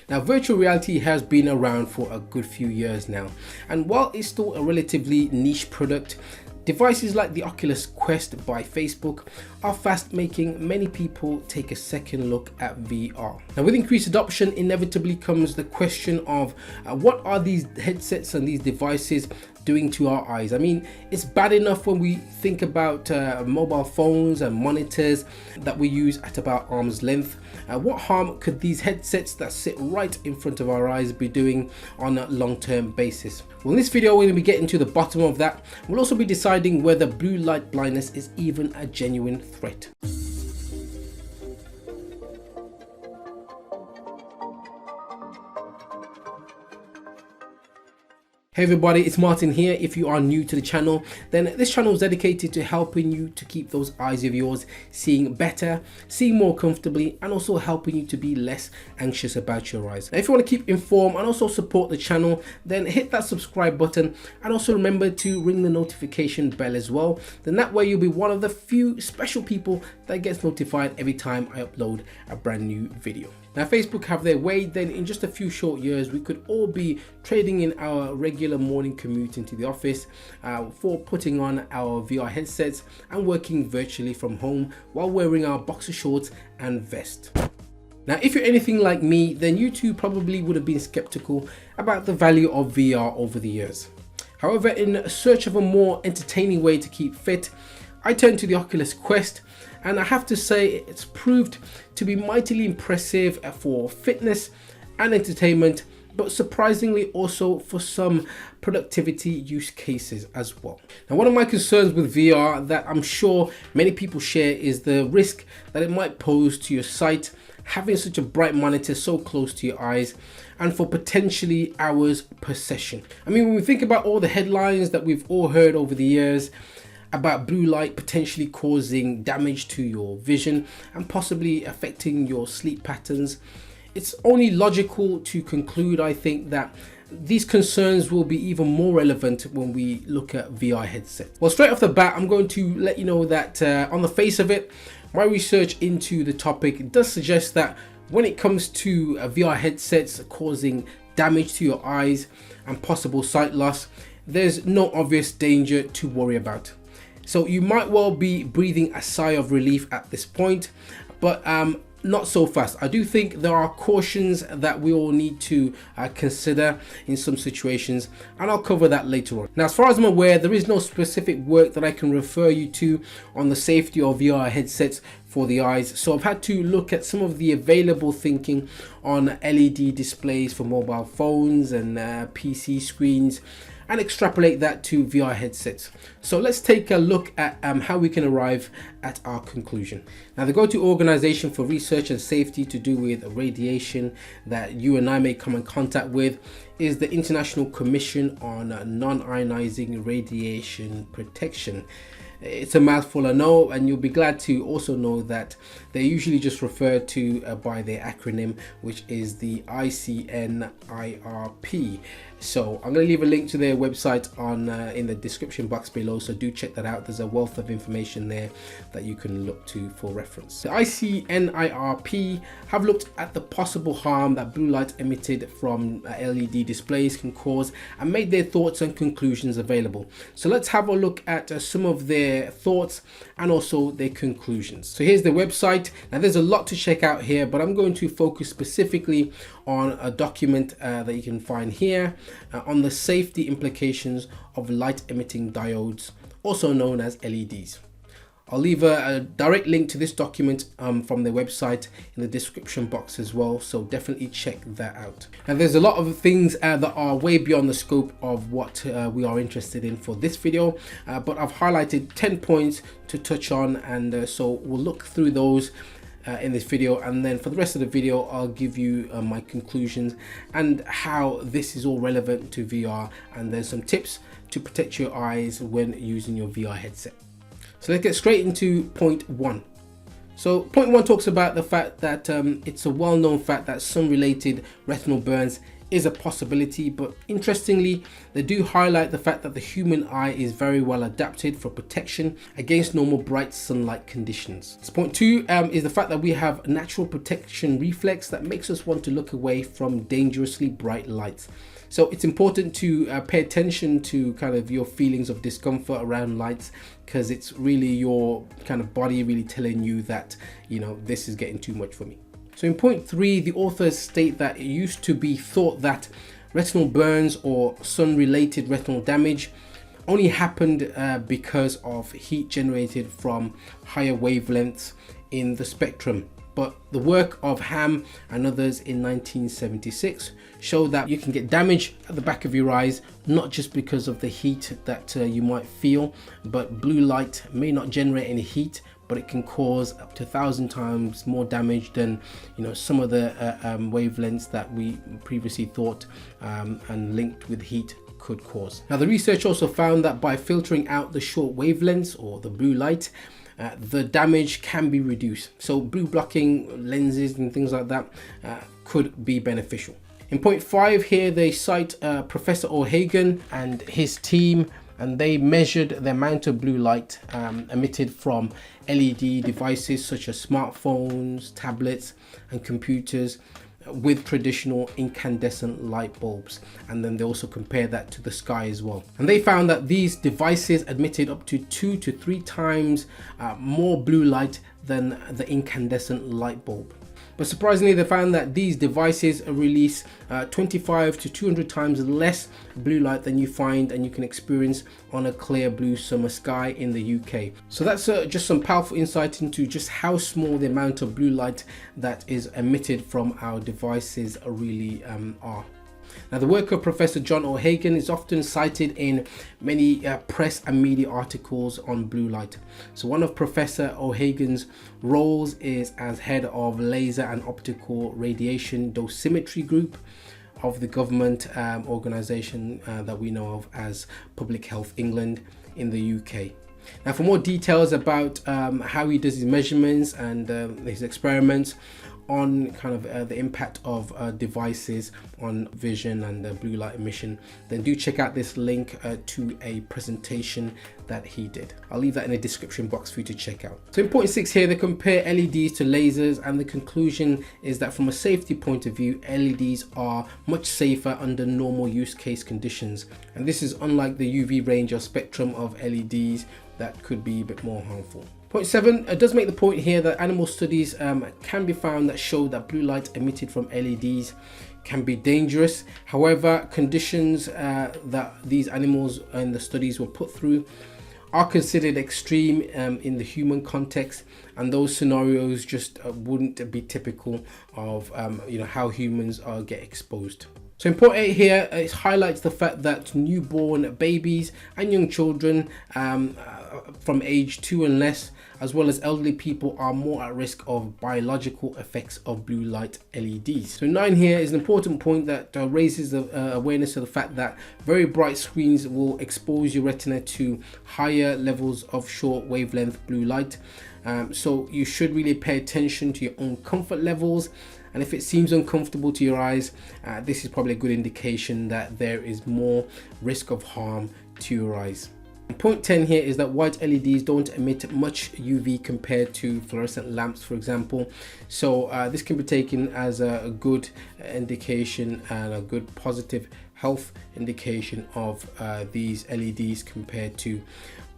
Now, virtual reality has been around for a good few years now, and while it's still a relatively niche product, devices like the Oculus Quest by Facebook are fast making many people take a second look at VR. Now, with increased adoption, inevitably comes the question of what are these headsets and these devices doing to our eyes? I mean, it's bad enough when we think about mobile phones and monitors that we use at about arm's length. What harm could these headsets that sit right in front of our eyes be doing on a long-term basis? Well, in this video, we're going to be getting to the bottom of that. We'll also be deciding whether blue light blindness is even a genuine threat. Hey everybody, it's Martin here. If you are new to the channel, then this channel is dedicated to helping you to keep those eyes of yours seeing better, seeing more comfortably, and also helping you to be less anxious about your eyes. Now, if you want to keep informed and also support the channel, then hit that subscribe button and also remember to ring the notification bell as well. Then that way you'll be one of the few special people that gets notified every time I upload a brand new video. Now, Facebook have their way, then in just a few short years we could all be trading in our regular morning commute into the office for putting on our VR headsets and working virtually from home while wearing our boxer shorts and vest. Now, if you're anything like me, then you too probably would have been skeptical about the value of VR over the years. However, in search of a more entertaining way to keep fit, I turned to the Oculus Quest, and I have to say it's proved to be mightily impressive for fitness and entertainment, but surprisingly also for some productivity use cases as well. Now, one of my concerns with VR that I'm sure many people share is the risk that it might pose to your sight, having such a bright monitor so close to your eyes and for potentially hours per session. I mean, when we think about all the headlines that we've all heard over the years about blue light potentially causing damage to your vision and possibly affecting your sleep patterns, it's only logical to conclude, I think, that these concerns will be even more relevant when we look at VR headsets. Well, straight off the bat, I'm going to let you know that on the face of it, my research into the topic does suggest that when it comes to VR headsets causing damage to your eyes and possible sight loss, there's no obvious danger to worry about. So you might well be breathing a sigh of relief at this point, but not so fast. I do think there are cautions that we all need to consider in some situations, and I'll cover that later on. Now, as far as I'm aware, there is no specific work that I can refer you to on the safety of VR headsets for the eyes, so I've had to look at some of the available thinking on LED displays for mobile phones and PC screens and extrapolate that to VR headsets. So let's take a look at how we can arrive at our conclusion. Now, the go-to organization for research and safety to do with radiation that you and I may come in contact with is the International Commission on Non-Ionizing Radiation Protection. It's a mouthful, I know, and you'll be glad to also know that they're usually just referred to by their acronym, which is the ICNIRP. So I'm going to leave a link to their website on in the description box below, so do check that out. There's a wealth of information there that you can look to for reference. The ICNIRP have looked at the possible harm that blue light emitted from LED displays can cause and made their thoughts and conclusions available. So let's have a look at some of their thoughts and also their conclusions. So here's the website. Now, there's a lot to check out here, but I'm going to focus specifically on a document that you can find here on the safety implications of light emitting diodes, also known as LEDs. I'll leave a direct link to this document from their website in the description box as well, so definitely check that out. And there's a lot of things that are way beyond the scope of what we are interested in for this video, but I've highlighted 10 points to touch on, and so we'll look through those in this video, and then for the rest of the video I'll give you my conclusions and how this is all relevant to VR, and there's some tips to protect your eyes when using your VR headset. So let's get straight into point one. So point one talks about the fact that it's a well-known fact that sun-related retinal burns is a possibility, but interestingly, they do highlight the fact that the human eye is very well adapted for protection against normal bright sunlight conditions. So point 2 is the fact that we have a natural protection reflex that makes us want to look away from dangerously bright lights. So it's important to pay attention to kind of your feelings of discomfort around lights, because it's really your kind of body really telling you that, you know, this is getting too much for me. So in point 3, the authors state that it used to be thought that retinal burns or sun-related retinal damage only happened because of heat generated from higher wavelengths in the spectrum. But the work of Ham and others in 1976 showed that you can get damage at the back of your eyes, not just because of the heat that you might feel, but blue light may not generate any heat, but it can cause up to 1,000 times more damage than, you know, some of the wavelengths that we previously thought and linked with heat could cause. Now, the research also found that by filtering out the short wavelengths or the blue light, the damage can be reduced. So blue blocking lenses and things like that could be beneficial. In point 5 here, they cite Professor O'Hagan and his team, and they measured the amount of blue light emitted from LED devices such as smartphones, tablets and computers with traditional incandescent light bulbs, and then they also compare that to the sky as well, and they found that these devices emitted up to 2 to 3 times more blue light than the incandescent light bulb. But surprisingly, they found that these devices release 25 to 200 times less blue light than you find and you can experience on a clear blue summer sky in the UK. So that's just some powerful insight into just how small the amount of blue light that is emitted from our devices really are. Now, the work of Professor John O'Hagan is often cited in many press and media articles on blue light. So one of Professor O'Hagan's roles is as head of laser and optical radiation dosimetry group of the government organisation that we know of as Public Health England in the UK. Now, for more details about how he does his measurements and his experiments on kind of the impact of devices on vision and blue light emission, then do check out this link to a presentation that he did. I'll leave that in the description box for you to check out. So in point 6 here, they compare LEDs to lasers, and the conclusion is that from a safety point of view, LEDs are much safer under normal use case conditions, and this is unlike the UV range or spectrum of LEDs that could be a bit more harmful. Point 7 does make the point here that animal studies can be found that show that blue light emitted from LEDs can be dangerous. However, conditions that these animals in the studies were put through are considered extreme in the human context, and those scenarios just wouldn't be typical of how humans get exposed. So in point 8 here, it highlights the fact that newborn babies and young children from age 2 and less, as well as elderly people, are more at risk of biological effects of blue light LEDs. So 9 here is an important point that raises the awareness of the fact that very bright screens will expose your retina to higher levels of short wavelength blue light. So you should really pay attention to your own comfort levels, and if it seems uncomfortable to your eyes, this is probably a good indication that there is more risk of harm to your eyes. Point 10 here is that white LEDs don't emit much UV compared to fluorescent lamps, for example. So this can be taken as a good indication and a good positive health indication of these LEDs compared to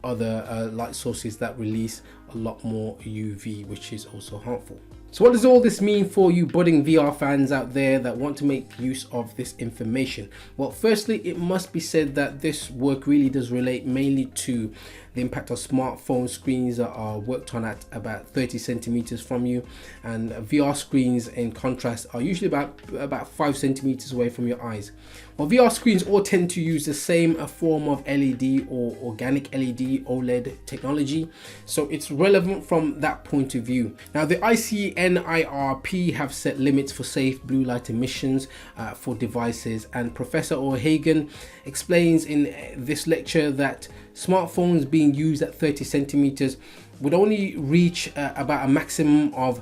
other light sources that release a lot more UV, which is also harmful. So what does all this mean for you budding VR fans out there that want to make use of this information? Well, firstly, it must be said that this work really does relate mainly to the impact of smartphone screens that are worked on at about 30 centimeters from you, and VR screens in contrast are usually about 5 centimeters away from your eyes. Well, VR screens all tend to use the same form of LED or organic LED OLED technology, so it's relevant from that point of view. Now, the ICNIRP have set limits for safe blue light emissions for devices, and Professor O'Hagan explains in this lecture that smartphones being used at 30 centimeters would only reach about a maximum of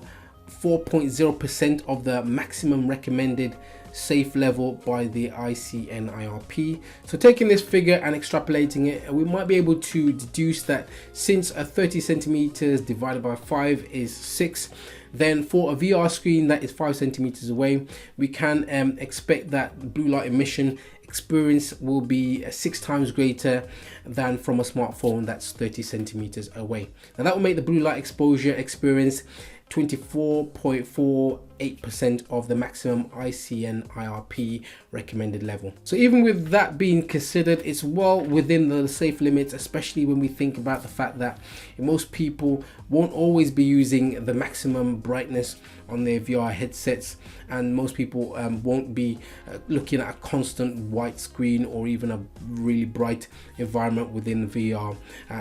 4.0% of the maximum recommended safe level by the ICNIRP. So taking this figure and extrapolating it, we might be able to deduce that since a 30 centimeters divided by 5 is 6, then for a VR screen that is 5 centimeters away, we can expect that blue light emission experience will be 6 times greater than from a smartphone that's 30 centimeters away. Now that will make the blue light exposure experience 24.48% of the maximum ICNIRP recommended level. So even with that being considered, it's well within the safe limits, especially when we think about the fact that most people won't always be using the maximum brightness on their VR headsets, and most people won't be looking at a constant white screen or even a really bright environment within VR,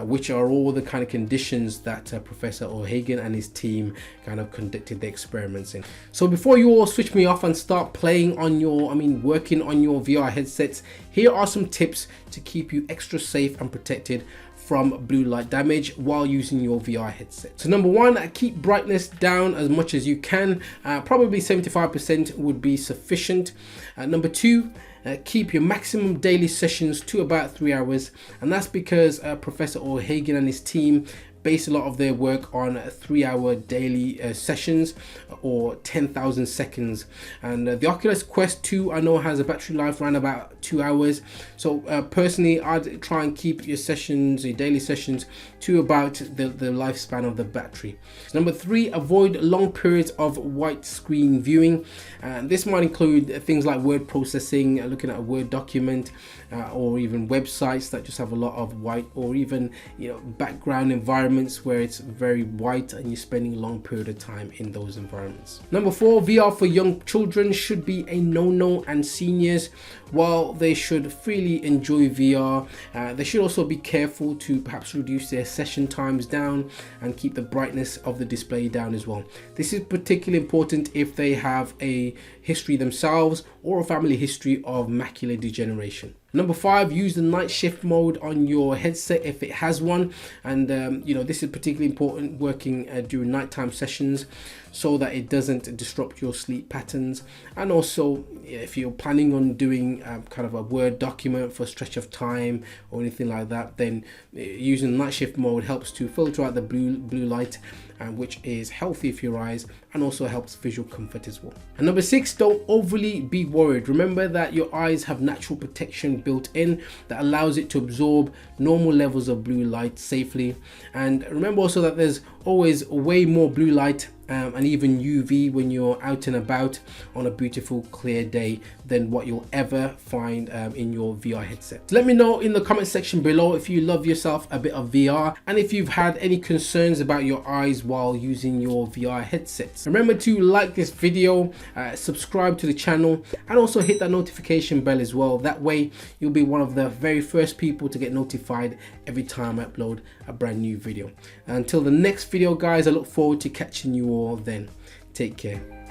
which are all the kind of conditions that Professor O'Hagan and his team kind of conducted the experiments in. So before you all switch me off and start playing on your, working on your VR headsets, here are some tips to keep you extra safe and protected from blue light damage while using your VR headset. So number one, keep brightness down as much as you can. Probably 75% would be sufficient. Number two, keep your maximum daily sessions to about 3 hours, and that's because Professor O'Hagan and his team base a lot of their work on 3-hour daily sessions or 10,000 seconds. And the Oculus Quest 2 I know has a battery life around about 2 hours. So personally, I'd try and keep your sessions, your daily sessions, to about the lifespan of the battery. Number three, avoid long periods of white screen viewing. This might include things like word processing, looking at a Word document, or even websites that just have a lot of white, or even background environments where it's very white and you're spending a long period of time in those environments. Number four, VR for young children should be a no-no, and seniors, while they should freely enjoy VR, they should also be careful to perhaps reduce their session times down and keep the brightness of the display down as well. This is particularly important if they have a history themselves or a family history of macular degeneration. Number five, use the night shift mode on your headset if it has one, and this is particularly important working during nighttime sessions, so that it doesn't disrupt your sleep patterns. And also, if you're planning on doing kind of a Word document for a stretch of time or anything like that, then using night shift mode helps to filter out the blue light, which is healthy for your eyes and also helps visual comfort as well. And number six, don't overly be worried. Remember that your eyes have natural protection built in that allows it to absorb normal levels of blue light safely. And remember also that there's always way more blue light and even UV when you're out and about on a beautiful clear day than what you'll ever find in your VR headset. So let me know in the comment section below if you love yourself a bit of VR and if you've had any concerns about your eyes while using your VR headsets. Remember to like this video, subscribe to the channel, and also hit that notification bell as well. That way you'll be one of the very first people to get notified every time I upload a brand new video. Until the next video guys, I look forward to catching you all then. Take care.